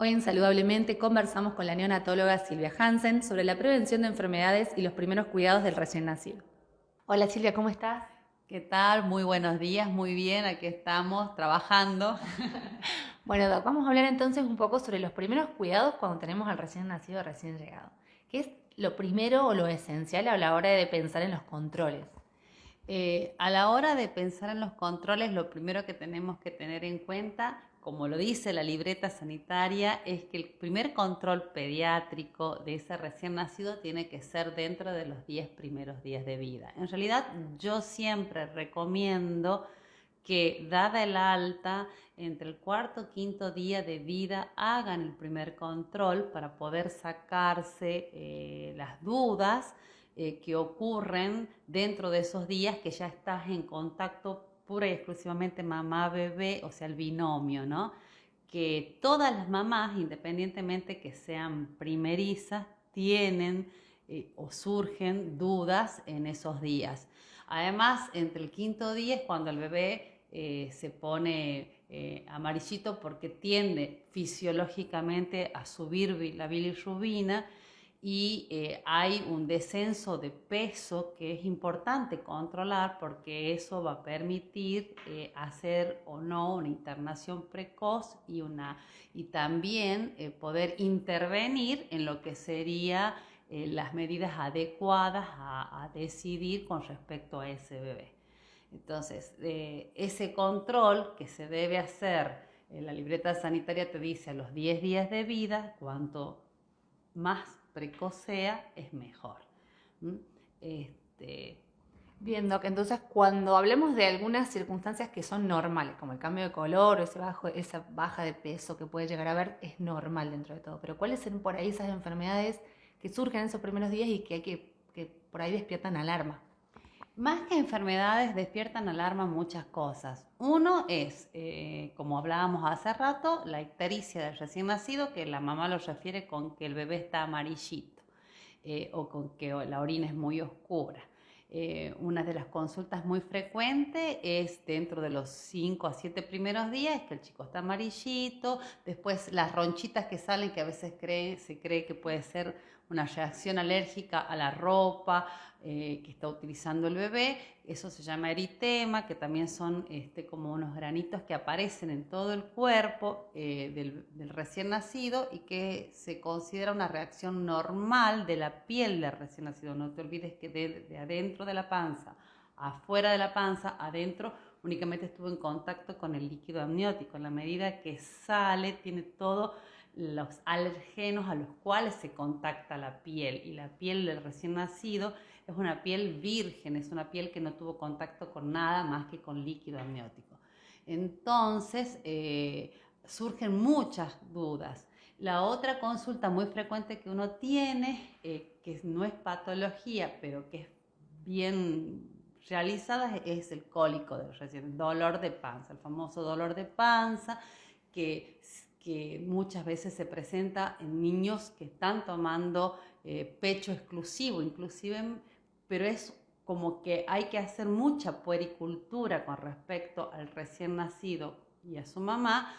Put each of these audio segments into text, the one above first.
Hoy en Saludablemente conversamos con la neonatóloga Silvia Hansen sobre la prevención de enfermedades y los primeros cuidados del recién nacido. Hola Silvia, ¿cómo estás? ¿Qué tal? Muy buenos días, muy bien, aquí estamos trabajando. Bueno, Doc, vamos a hablar entonces un poco sobre los primeros cuidados cuando tenemos al recién nacido o recién llegado. ¿Qué es lo primero o lo esencial a la hora de pensar en los controles? A la hora de pensar en los controles, lo primero que tenemos que tener en cuenta, como lo dice la libreta sanitaria, es que el primer control pediátrico de ese recién nacido tiene que ser dentro de los 10 primeros días de vida. En realidad, yo siempre recomiendo que, dada el alta, entre el cuarto y quinto día de vida hagan el primer control para poder sacarse las dudas que ocurren dentro de esos días que ya estás en contacto pura y exclusivamente mamá-bebé, o sea, el binomio, ¿no? Que todas las mamás, independientemente que sean primerizas, tienen o surgen dudas en esos días. Además, entre el quinto día es cuando el bebé se pone amarillito porque tiende fisiológicamente a subir la bilirrubina y hay un descenso de peso que es importante controlar porque eso va a permitir hacer o no una internación precoz y también poder intervenir en lo que sería las medidas adecuadas a decidir con respecto a ese bebé. Entonces, ese control que se debe hacer, la libreta sanitaria te dice a los 10 días de vida, cuanto más precoz sea, es mejor. ¿Mm? Este, Bien, Doc, entonces cuando hablemos de algunas circunstancias que son normales, como el cambio de color o esa baja de peso que puede llegar a haber, es normal dentro de todo. Pero ¿cuáles son por ahí esas enfermedades que surgen en esos primeros días y que por ahí despiertan alarma? Más que enfermedades, despiertan alarma muchas cosas. Uno es, como hablábamos hace rato, la ictericia del recién nacido, que la mamá lo refiere con que el bebé está amarillito o con que la orina es muy oscura. Una de las consultas muy frecuentes es dentro de los 5 a 7 primeros días, que el chico está amarillito, después las ronchitas que salen, que a veces se cree que puede ser una reacción alérgica a la ropa que está utilizando el bebé, eso se llama eritema, que también son como unos granitos que aparecen en todo el cuerpo del recién nacido y que se considera una reacción normal de la piel del recién nacido. No te olvides que de adentro de la panza, afuera de la panza, adentro únicamente estuvo en contacto con el líquido amniótico. En la medida que sale, tiene todos los alergenos a los cuales se contacta la piel, y la piel del recién nacido es una piel virgen, es una piel que no tuvo contacto con nada más que con líquido amniótico. Entonces, surgen muchas dudas. La otra consulta muy frecuente que uno tiene, que no es patología, pero que es bien realizada, es el cólico del recién, dolor de panza, el famoso dolor de panza, que, que muchas veces se presenta en niños que están tomando pecho exclusivo, inclusive, pero es como que hay que hacer mucha puericultura con respecto al recién nacido y a su mamá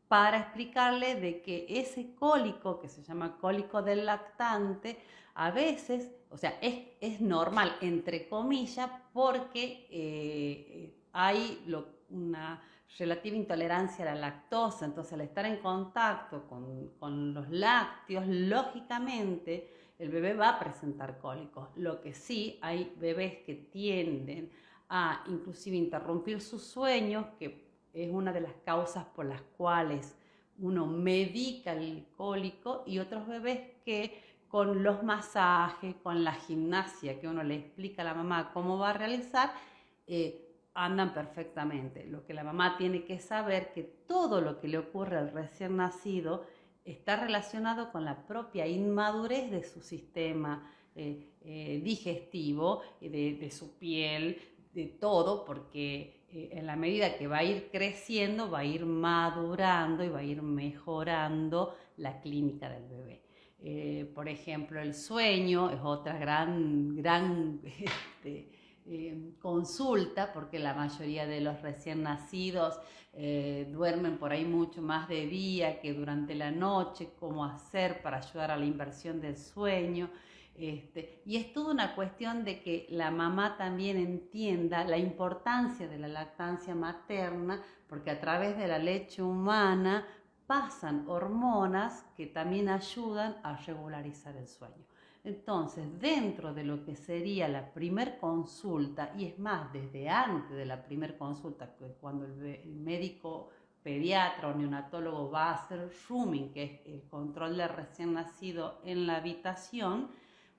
para explicarle de que ese cólico, que se llama cólico del lactante, a veces, o sea, es normal, entre comillas, porque hay una relativa intolerancia a la lactosa. Entonces, al estar en contacto con los lácteos, lógicamente el bebé va a presentar cólicos. Lo que sí, hay bebés que tienden a inclusive interrumpir sus sueños, que es una de las causas por las cuales uno medica el cólico, y otros bebés que con los masajes, con la gimnasia que uno le explica a la mamá cómo va a realizar, andan perfectamente. Lo que la mamá tiene que saber que todo lo que le ocurre al recién nacido está relacionado con la propia inmadurez de su sistema digestivo, de su piel, de todo, porque en la medida que va a ir creciendo, va a ir madurando y va a ir mejorando la clínica del bebé. Por ejemplo, el sueño es otra gran consulta, porque la mayoría de los recién nacidos duermen por ahí mucho más de día que durante la noche, cómo hacer para ayudar a la inversión del sueño. Y es toda una cuestión de que la mamá también entienda la importancia de la lactancia materna, porque a través de la leche humana pasan hormonas que también ayudan a regularizar el sueño. Entonces, dentro de lo que sería la primer consulta, y es más, desde antes de la primer consulta, cuando el médico pediatra o neonatólogo va a hacer rooming, que es el control del recién nacido en la habitación,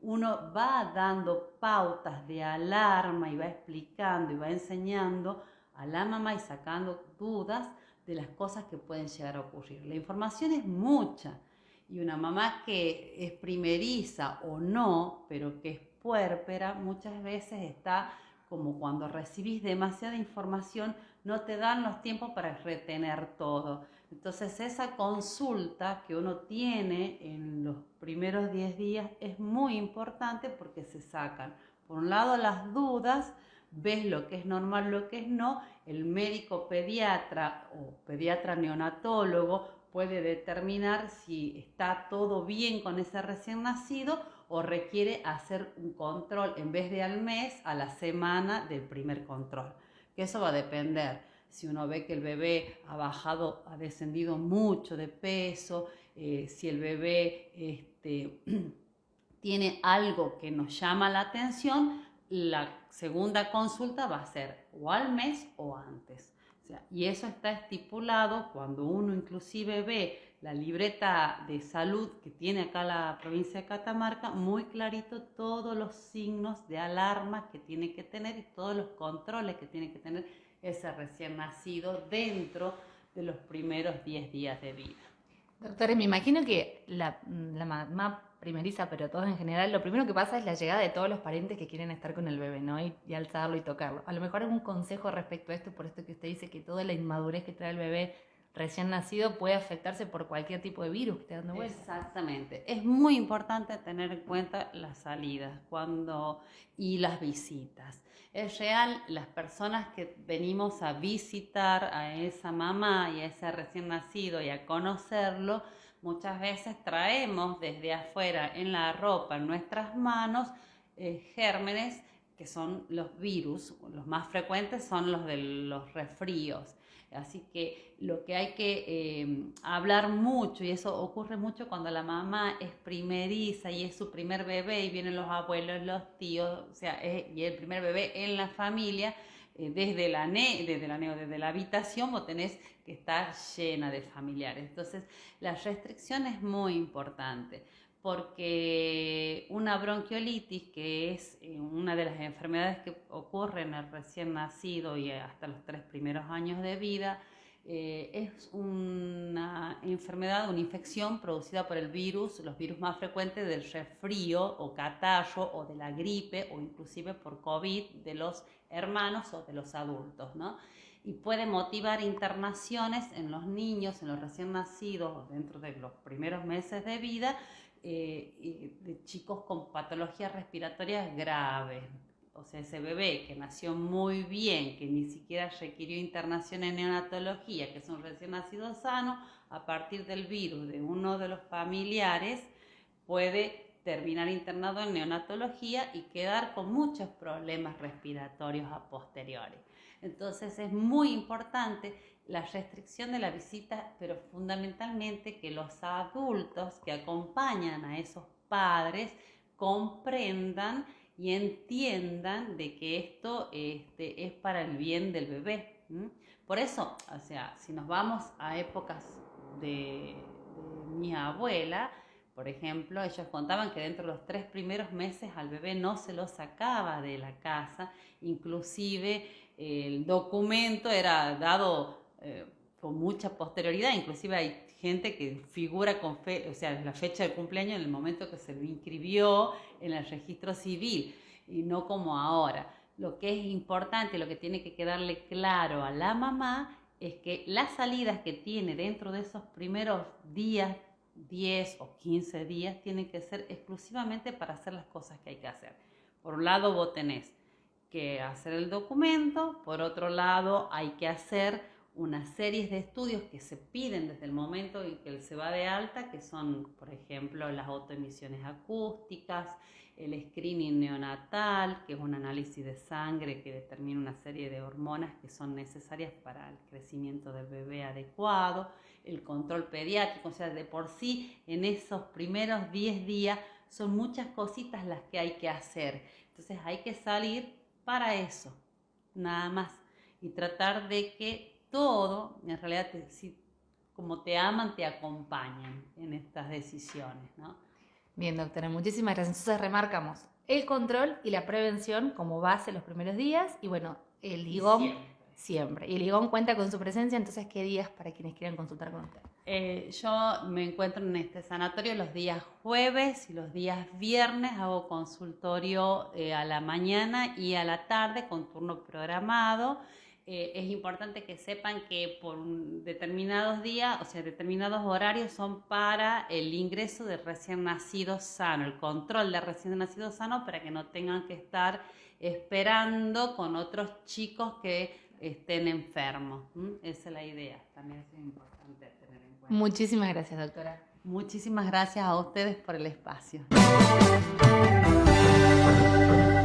uno va dando pautas de alarma y va explicando y va enseñando a la mamá y sacando dudas de las cosas que pueden llegar a ocurrir. La información es mucha y una mamá que es primeriza o no, pero que es puérpera, muchas veces está como cuando recibís demasiada información, no te dan los tiempos para retener todo. Entonces esa consulta que uno tiene en los primeros 10 días es muy importante porque se sacan, por un lado, las dudas, ves lo que es normal, lo que es no, el médico pediatra o pediatra neonatólogo puede determinar si está todo bien con ese recién nacido o requiere hacer un control en vez de al mes, a la semana del primer control. Que eso va a depender. Si uno ve que el bebé ha descendido mucho de peso, si el bebé tiene algo que nos llama la atención, la segunda consulta va a ser o al mes o antes. O sea, y eso está estipulado cuando uno inclusive ve la libreta de salud que tiene acá la provincia de Catamarca, muy clarito todos los signos de alarma que tiene que tener y todos los controles que tiene que tener ese recién nacido dentro de los primeros 10 días de vida. Doctora, me imagino que la mamá primeriza, pero todos en general, lo primero que pasa es la llegada de todos los parientes que quieren estar con el bebé, ¿no? Y alzarlo y tocarlo. A lo mejor algún consejo respecto a esto, por esto que usted dice que toda la inmadurez que trae el bebé recién nacido puede afectarse por cualquier tipo de virus que esté dando vuelta. Exactamente. Es muy importante tener en cuenta las salidas y las visitas. Es real, las personas que venimos a visitar a esa mamá y a ese recién nacido y a conocerlo, muchas veces traemos desde afuera en la ropa, en nuestras manos, gérmenes que son los virus. Los más frecuentes son los de los resfríos. Así que lo que hay que hablar mucho, y eso ocurre mucho cuando la mamá es primeriza y es su primer bebé y vienen los abuelos, los tíos, o sea, y el primer bebé en la familia, desde la habitación vos tenés que estar llena de familiares. Entonces, la restricción es muy importante porque una bronquiolitis, que es una de las enfermedades que ocurre en el recién nacido y hasta los 3 primeros años de vida, es una enfermedad, una infección producida por el virus, los virus más frecuentes del resfrío o catarro o de la gripe o inclusive por COVID de los hermanos o de los adultos, ¿no? Y puede motivar internaciones en los niños, en los recién nacidos, dentro de los primeros meses de vida, de chicos con patologías respiratorias graves. O sea, ese bebé que nació muy bien, que ni siquiera requirió internación en neonatología, que es un recién nacido sano, a partir del virus de uno de los familiares, puede terminar internado en neonatología y quedar con muchos problemas respiratorios a posteriori. Entonces es muy importante la restricción de la visita, pero fundamentalmente que los adultos que acompañan a esos padres comprendan y entiendan de que esto es para el bien del bebé. Por eso, o sea, si nos vamos a épocas de mi abuela, por ejemplo, ellos contaban que dentro de los 3 primeros meses al bebé no se lo sacaba de la casa, inclusive el documento era dado con mucha posterioridad, inclusive hay gente que figura con o sea, la fecha de cumpleaños en el momento que se lo inscribió en el registro civil y no como ahora. Lo que es importante, lo que tiene que quedarle claro a la mamá es que las salidas que tiene dentro de esos primeros días, 10 o 15 días, tienen que ser exclusivamente para hacer las cosas que hay que hacer. Por un lado vos tenés que hacer el documento. Por otro lado, hay que hacer una serie de estudios que se piden desde el momento en que él se va de alta, que son, por ejemplo, las autoemisiones acústicas, el screening neonatal, que es un análisis de sangre que determina una serie de hormonas que son necesarias para el crecimiento del bebé adecuado, el control pediátrico, o sea, de por sí en esos primeros 10 días son muchas cositas las que hay que hacer. Entonces hay que salir para eso, nada más, y tratar de que todo, en realidad, como te aman, te acompañan en estas decisiones, ¿no? Bien, doctora, muchísimas gracias. Entonces remarcamos el control y la prevención como base los primeros días y bueno, el IGOM siempre. Y el IGOM cuenta con su presencia, entonces, ¿qué días para quienes quieran consultar con usted? Yo me encuentro en este sanatorio los días jueves y los días viernes, hago consultorio a la mañana y a la tarde con turno programado. Es importante que sepan que por determinados días, o sea, determinados horarios son para el ingreso de recién nacido sano, el control de recién nacido sano para que no tengan que estar esperando con otros chicos que estén enfermos. Esa es la idea, también es importante tener en cuenta. Muchísimas gracias, doctora. Muchísimas gracias a ustedes por el espacio.